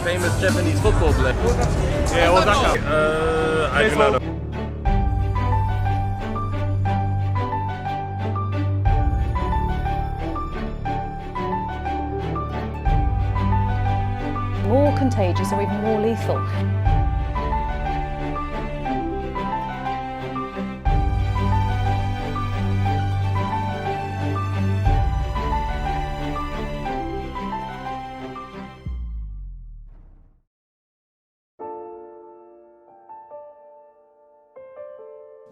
famous Japanese football player. Yeah, Osaka. I do not know. More contagious or even more lethal.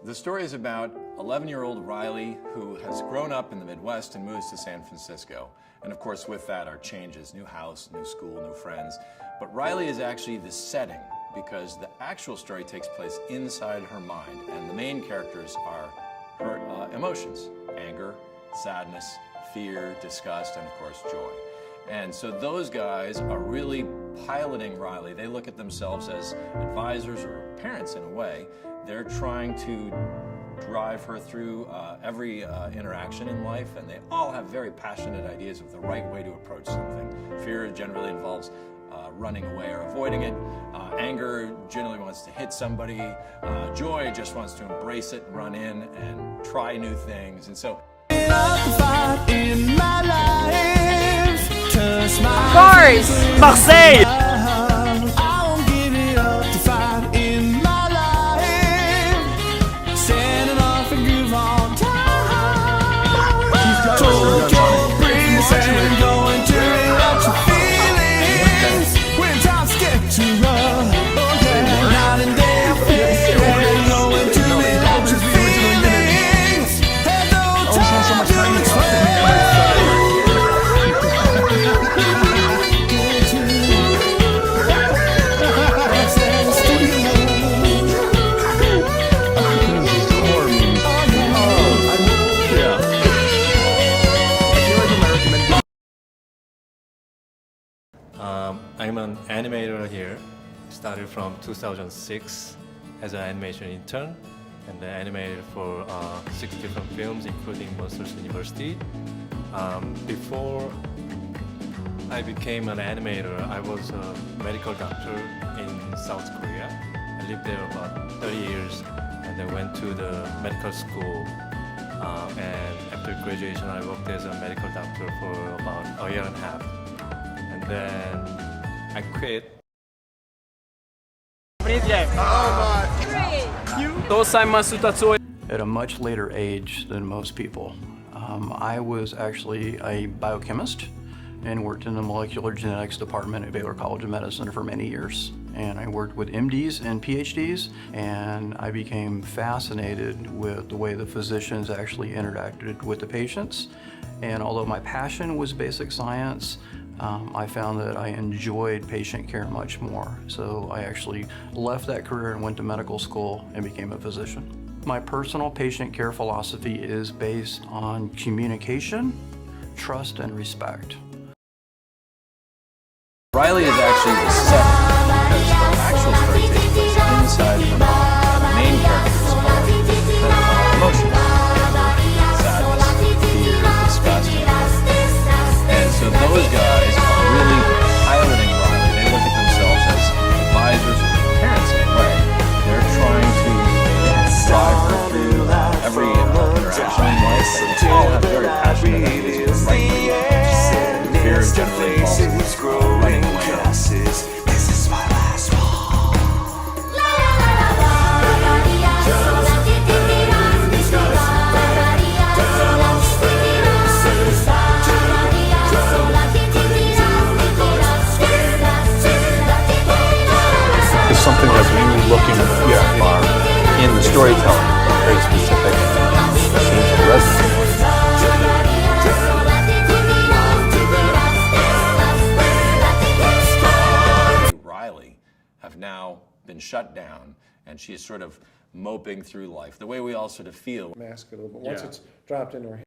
The story is about 11-year-old Riley, who has grown up in the Midwest and moves to San Francisco. And of course, with that are changes, new house, new school, new friends. But Riley is actually the setting, because the actual story takes place inside her mind, and the main characters are her emotions: anger, sadness, fear, disgust, and of course, joy. And so those guys are really piloting Riley. They look at themselves as advisors or parents in a way. They're trying to drive her through every interaction in life, and they all have very passionate ideas of the right way to approach something. Fear generally involves running away or avoiding it. Anger generally wants to hit somebody. Joy just wants to embrace it and run in and try new things. And so Paris! Marseille! I'm an animator here. Started from 2006 as an animation intern, and animated for 6 different films, including Monsters University. Before I became an animator, I was a medical doctor in South Korea. I lived there about 30 years, and I went to the medical school. And after graduation, I worked as a medical doctor for about a year and a half. And then I quit. At a much later age than most people. I was actually a biochemist and worked in the molecular genetics department at Baylor College of Medicine for many years. And I worked with MDs and PhDs, and I became fascinated with the way the physicians actually interacted with the patients. And although my passion was basic science, I found that I enjoyed patient care much more. So I actually left that career and went to medical school and became a physician. My personal patient care philosophy is based on communication, trust, and respect. Riley is actually the setting, because the actual story takes place inside her mind. The main characters are her emotions: sadness, fear, disgust, and so those guys are really piloting Riley. They look at themselves as advisors or parents in a way. They're trying to drive her through every interaction in life, and they all have very passionate ideas of the right way to approach it. Fear generally involves running away. This is my last one. It's something that's really looking in the storytelling, very specific, seems to resonate. Have now been shut down, and she is sort of moping through life, the way we all sort of feel. Mask it a little bit. Once it's dropped into her hand.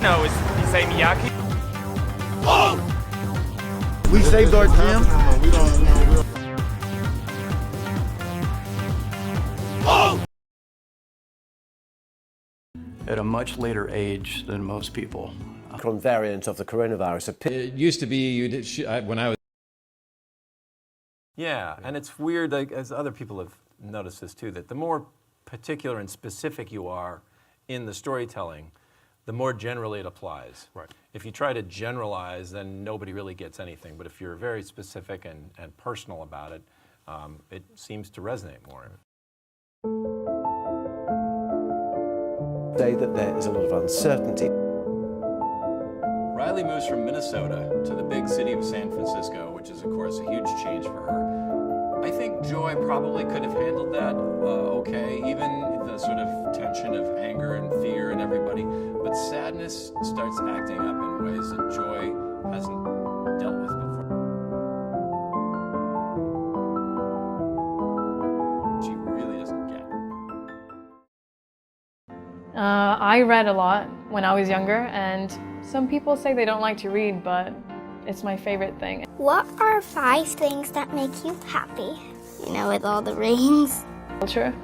No, is he say Miyaki? We saved our gym. At a much later age than most people. Variant of the coronavirus. It used to be when I was. Yeah, and it's weird, like, as other people have noticed this too, that the more particular and specific you are in the storytelling, the more generally it applies. Right. If you try to generalize, then nobody really gets anything. But if you're very specific and personal about it, it seems to resonate more. Say that there is a lot of uncertainty. Riley moves from Minnesota to the big city of San Francisco, which is, of course, a huge change for her. I think Joy probably could have handled that okay, even the sort of tension of anger and fear and everybody. But sadness starts acting up in ways that Joy hasn't dealt with before. She really doesn't get it. I read a lot when I was younger, and some people say they don't like to read, but it's my favorite thing. What are 5 things that make you happy? You know, with all the rings. Culture,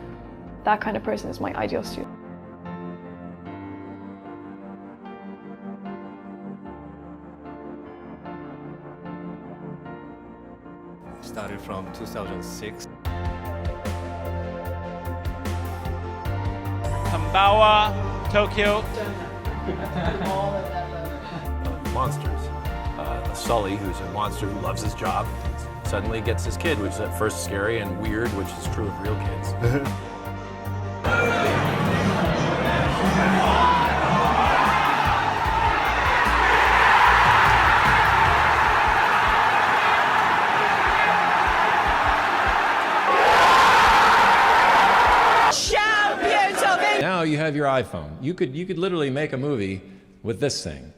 that kind of person is my ideal student. Started from 2006. Kambawa, Tokyo. Monsters. Sully, who's a monster who loves his job, suddenly gets his kid, which is at first scary and weird, which is true of real kids. Now you have your iPhone. You could literally make a movie with this thing.